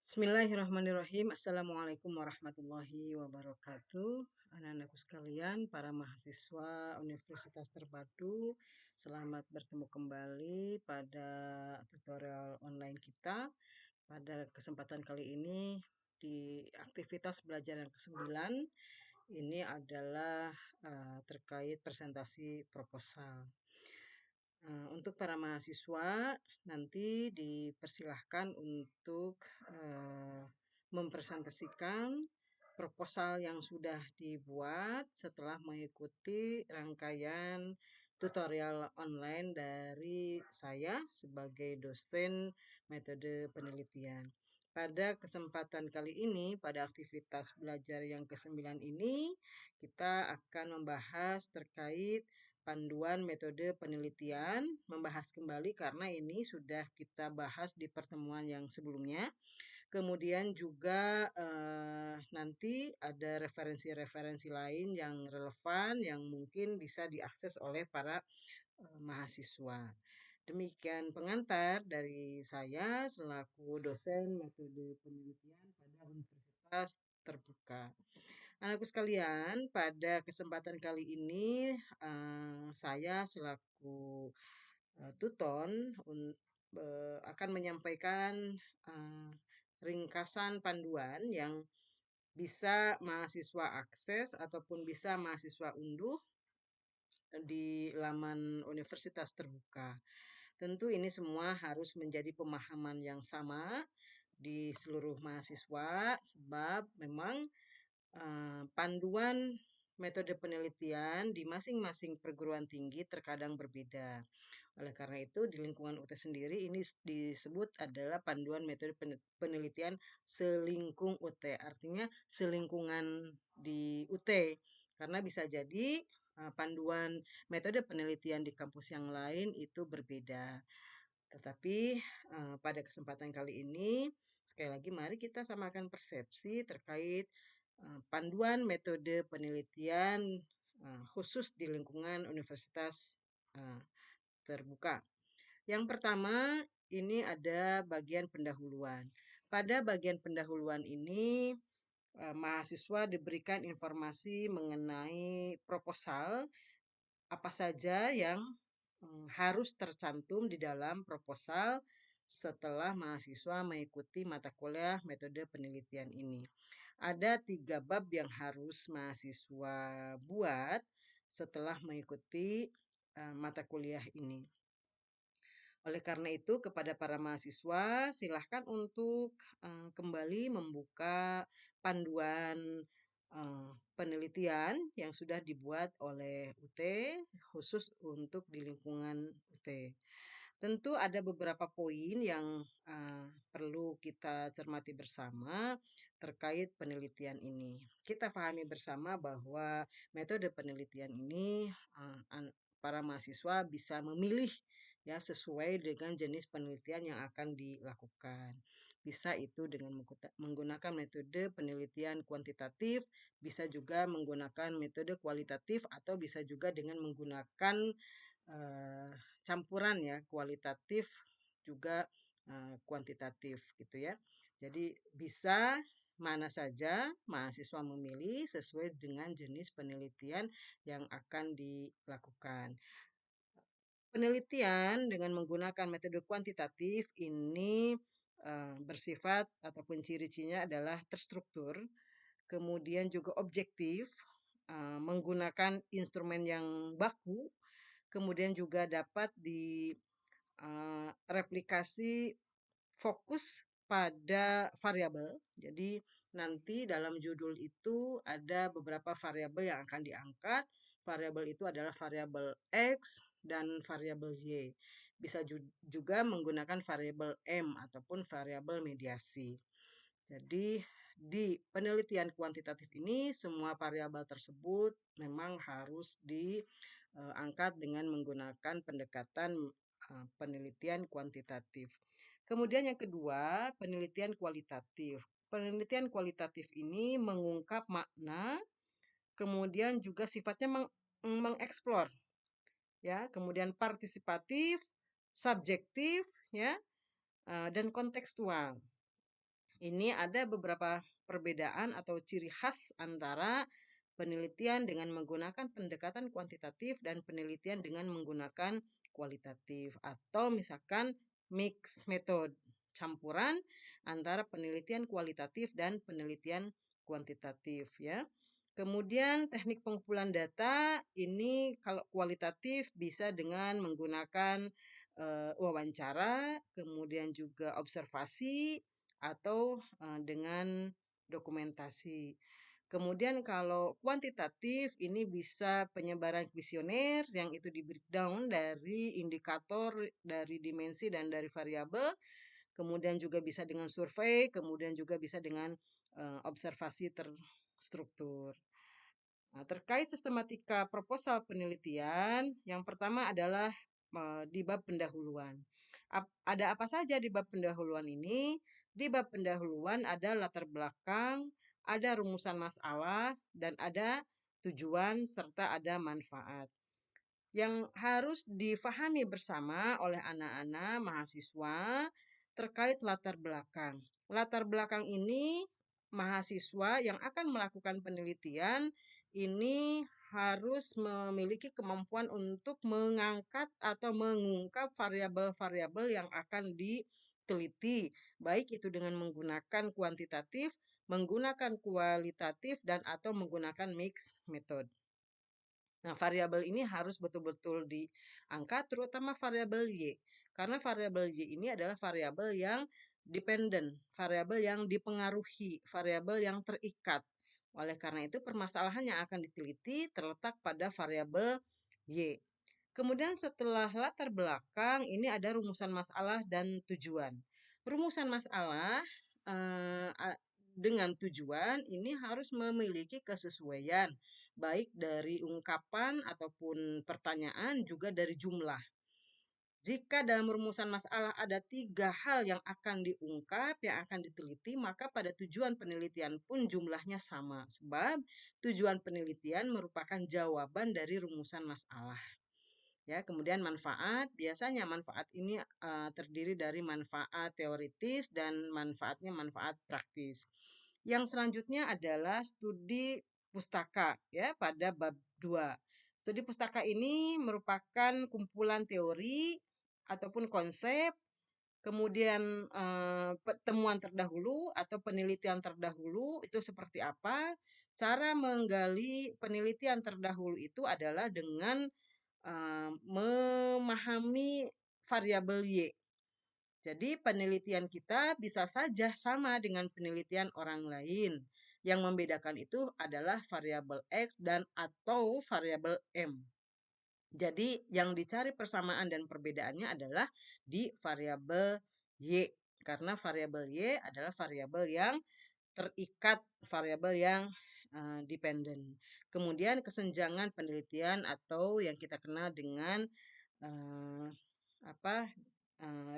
Bismillahirrahmanirrahim. Assalamualaikum warahmatullahi wabarakatuh. Anak-anakku sekalian, para mahasiswa Universitas Terpadu, selamat bertemu kembali pada tutorial online kita. Pada kesempatan kali ini di aktivitas belajar yang ke-9, ini adalah terkait presentasi proposal. Untuk para mahasiswa nanti dipersilahkan untuk mempresentasikan proposal yang sudah dibuat setelah mengikuti rangkaian tutorial online dari saya sebagai dosen metode penelitian. Pada kesempatan kali ini, pada aktivitas belajar yang ke-9 ini, kita akan membahas terkait panduan metode penelitian, membahas kembali karena ini sudah kita bahas di pertemuan yang sebelumnya. Kemudian juga nanti ada referensi-referensi lain yang relevan yang mungkin bisa diakses oleh para mahasiswa. Demikian pengantar dari saya selaku dosen metode penelitian pada Universitas Terbuka. Anakku sekalian, pada kesempatan kali ini saya selaku tuton akan menyampaikan ringkasan panduan yang bisa mahasiswa akses ataupun bisa mahasiswa unduh di laman Universitas Terbuka. Tentu ini semua harus menjadi pemahaman yang sama di seluruh mahasiswa sebab memang panduan metode penelitian di masing-masing perguruan tinggi terkadang berbeda. Oleh karena itu, di lingkungan UT sendiri ini disebut adalah panduan metode penelitian selingkung UT. Artinya selingkungan di UT. Karena bisa jadi panduan metode penelitian di kampus yang lain itu berbeda. Tetapi pada kesempatan kali ini, sekali lagi mari kita samakan persepsi terkait panduan metode penelitian khusus di lingkungan Universitas Terbuka. Yang pertama, ini ada bagian pendahuluan. Pada bagian pendahuluan ini, mahasiswa diberikan informasi mengenai proposal, apa saja yang harus tercantum di dalam proposal setelah mahasiswa mengikuti mata kuliah metode penelitian ini. Ada 3 bab yang harus mahasiswa buat setelah mengikuti mata kuliah ini. Oleh karena itu, kepada para mahasiswa, silahkan untuk kembali membuka panduan penelitian yang sudah dibuat oleh UT, khusus untuk di lingkungan UT. Tentu ada beberapa poin yang perlu kita cermati bersama terkait penelitian ini. Kita pahami bersama bahwa metode penelitian ini para mahasiswa bisa memilih ya sesuai dengan jenis penelitian yang akan dilakukan. Bisa itu dengan menggunakan metode penelitian kuantitatif, bisa juga menggunakan metode kualitatif atau bisa juga dengan menggunakan campuran ya kualitatif juga kuantitatif gitu ya. Jadi bisa mana saja mahasiswa memilih sesuai dengan jenis penelitian yang akan dilakukan. Penelitian dengan menggunakan metode kuantitatif ini bersifat ataupun ciri-cirinya adalah terstruktur, kemudian juga objektif, menggunakan instrumen yang baku, kemudian juga dapat replikasi fokus pada variabel. Jadi nanti dalam judul itu ada beberapa variabel yang akan diangkat. Variabel itu adalah variabel X dan variabel Y. Bisa juga menggunakan variabel M ataupun variabel mediasi. Jadi di penelitian kuantitatif ini semua variabel tersebut memang harus diangkat dengan menggunakan pendekatan penelitian kuantitatif. Kemudian yang kedua, penelitian kualitatif. Penelitian kualitatif ini mengungkap makna, kemudian juga sifatnya mengeksplor, ya, kemudian partisipatif, subjektif, ya, dan kontekstual. Ini ada beberapa perbedaan atau ciri khas antara penelitian dengan menggunakan pendekatan kuantitatif dan penelitian dengan menggunakan kualitatif, atau misalkan mix method, campuran antara penelitian kualitatif dan penelitian kuantitatif ya. Kemudian teknik pengumpulan data ini kalau kualitatif bisa dengan menggunakan wawancara, kemudian juga observasi atau dengan dokumentasi. Kemudian kalau kuantitatif ini bisa penyebaran kuesioner yang itu di breakdown dari indikator, dari dimensi dan dari variabel, kemudian juga bisa dengan survei, kemudian juga bisa dengan observasi terstruktur. Nah, terkait sistematika proposal penelitian, yang pertama adalah di bab pendahuluan. Ada apa saja di bab pendahuluan ini? Di bab pendahuluan ada latar belakang, ada rumusan masalah, dan ada tujuan serta ada manfaat. Yang harus difahami bersama oleh anak-anak mahasiswa terkait latar belakang. Latar belakang ini mahasiswa yang akan melakukan penelitian ini harus memiliki kemampuan untuk mengangkat atau mengungkap variabel-variabel yang akan diteliti, baik itu dengan menggunakan kuantitatif, menggunakan kualitatif, dan atau menggunakan mix method. Nah, variabel ini harus betul-betul diangkat, terutama variabel Y. Karena variabel Y ini adalah variabel yang dependent, variabel yang dipengaruhi, variabel yang terikat. Oleh karena itu, permasalahan yang akan diteliti terletak pada variabel Y. Kemudian setelah latar belakang, ini ada rumusan masalah dan tujuan. Rumusan masalah eh, dengan tujuan ini harus memiliki kesesuaian, baik dari ungkapan ataupun pertanyaan, juga dari jumlah. Jika dalam rumusan masalah ada 3 hal yang akan diungkap, yang akan diteliti, maka pada tujuan penelitian pun jumlahnya sama. Sebab tujuan penelitian merupakan jawaban dari rumusan masalah. Ya, kemudian manfaat, biasanya manfaat ini terdiri dari manfaat teoritis dan manfaat praktis. Yang selanjutnya adalah studi pustaka ya pada bab 2. Studi pustaka ini merupakan kumpulan teori ataupun konsep, kemudian temuan terdahulu atau penelitian terdahulu itu seperti apa. Cara menggali penelitian terdahulu itu adalah dengan memahami variabel Y. Jadi penelitian kita bisa saja sama dengan penelitian orang lain. Yang membedakan itu adalah variabel X dan atau variabel M. Jadi yang dicari persamaan dan perbedaannya adalah di variabel Y. Karena variabel Y adalah variabel yang terikat, variabel yang dependent. Kemudian kesenjangan penelitian atau yang kita kenal dengan uh, apa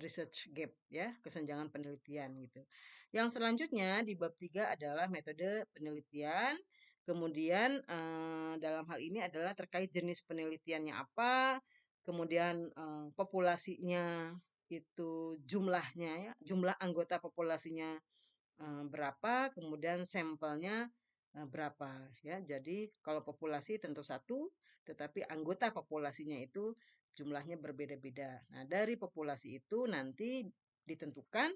research gap ya, kesenjangan penelitian gitu. Yang selanjutnya di bab 3 adalah metode penelitian. Kemudian dalam hal ini adalah terkait jenis penelitiannya apa, kemudian populasinya itu jumlahnya ya, jumlah anggota populasinya berapa, kemudian sampelnya berapa ya. Jadi kalau populasi tentu satu, tetapi anggota populasinya itu jumlahnya berbeda-beda. Nah, dari populasi itu nanti ditentukan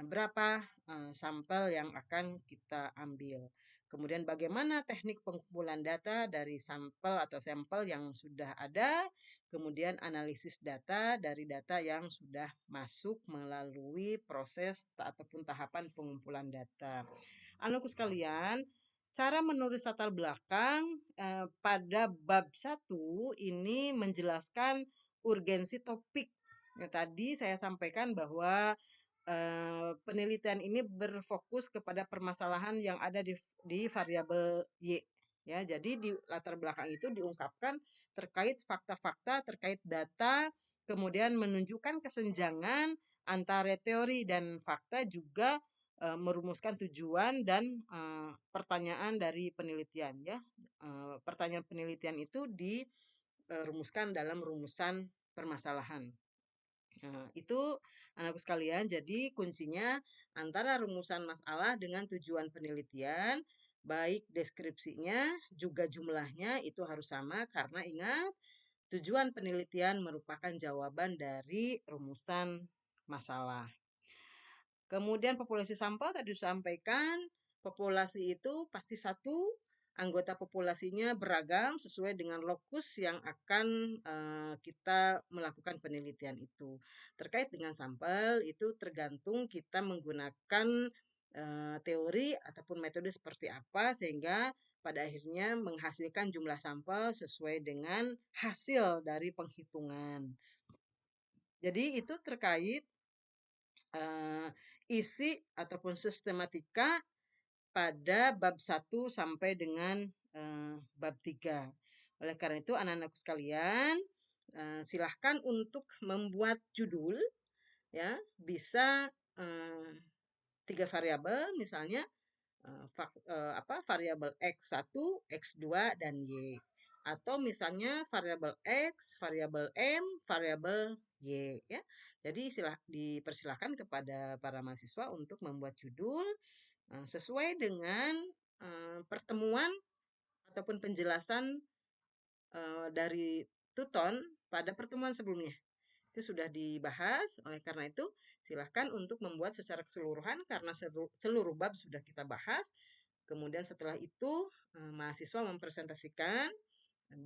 berapa sampel yang akan kita ambil. Kemudian bagaimana teknik pengumpulan data dari sampel atau sampel yang sudah ada, kemudian analisis data dari data yang sudah masuk melalui proses ataupun tahapan pengumpulan data. Anakku sekalian, cara menulis latar belakang pada bab 1 ini menjelaskan urgensi topik. Ya, tadi saya sampaikan bahwa penelitian ini berfokus kepada permasalahan yang ada di variabel Y. Ya, jadi di latar belakang itu diungkapkan terkait fakta-fakta, terkait data, kemudian menunjukkan kesenjangan antara teori dan fakta, juga merumuskan tujuan dan pertanyaan dari penelitian ya. Pertanyaan penelitian itu dirumuskan dalam rumusan permasalahan. Nah, itu anakku sekalian, jadi kuncinya antara rumusan masalah dengan tujuan penelitian, baik deskripsinya juga jumlahnya itu harus sama karena ingat tujuan penelitian merupakan jawaban dari rumusan masalah. Kemudian populasi sampel tadi disampaikan, populasi itu pasti satu, anggota populasinya beragam sesuai dengan lokus yang akan kita melakukan penelitian itu. Terkait dengan sampel itu tergantung kita menggunakan teori ataupun metode seperti apa sehingga pada akhirnya menghasilkan jumlah sampel sesuai dengan hasil dari penghitungan. Jadi itu terkait eee, isi ataupun sistematika pada bab 1 sampai dengan, bab 3. Oleh karena itu anak-anakku sekalian, silahkan untuk membuat judul ya, bisa, 3 variabel misalnya variabel X1, X2, dan Y. Atau misalnya variabel X, variabel M, variabel Y ya. Jadi dipersilahkan kepada para mahasiswa untuk membuat judul sesuai dengan pertemuan ataupun penjelasan dari tuton pada pertemuan sebelumnya. Itu sudah dibahas, oleh karena itu silahkan untuk membuat secara keseluruhan karena seluruh bab sudah kita bahas. Kemudian setelah itu mahasiswa mempresentasikan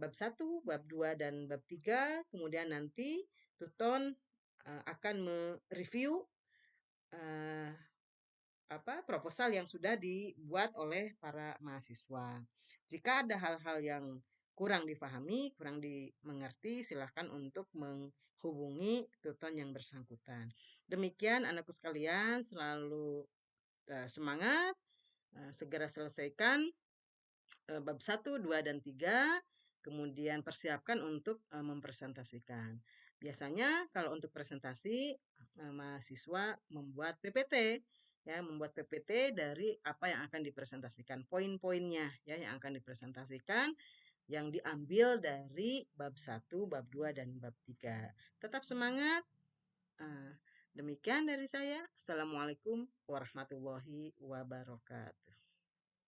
bab 1, bab 2, dan bab 3. Kemudian nanti tuton akan mereview eh, proposal yang sudah dibuat oleh para mahasiswa. Jika ada hal-hal yang kurang difahami, kurang dimengerti, silahkan untuk menghubungi tuton yang bersangkutan. Demikian anakku sekalian, selalu semangat, segera selesaikan bab 1, 2, dan 3, kemudian persiapkan untuk mempresentasikan. Biasanya kalau untuk presentasi mahasiswa membuat PPT ya, membuat PPT dari apa yang akan dipresentasikan, poin-poinnya ya yang akan dipresentasikan yang diambil dari bab 1, bab 2, dan bab 3. Tetap semangat. Demikian dari saya. Assalamualaikum warahmatullahi wabarakatuh.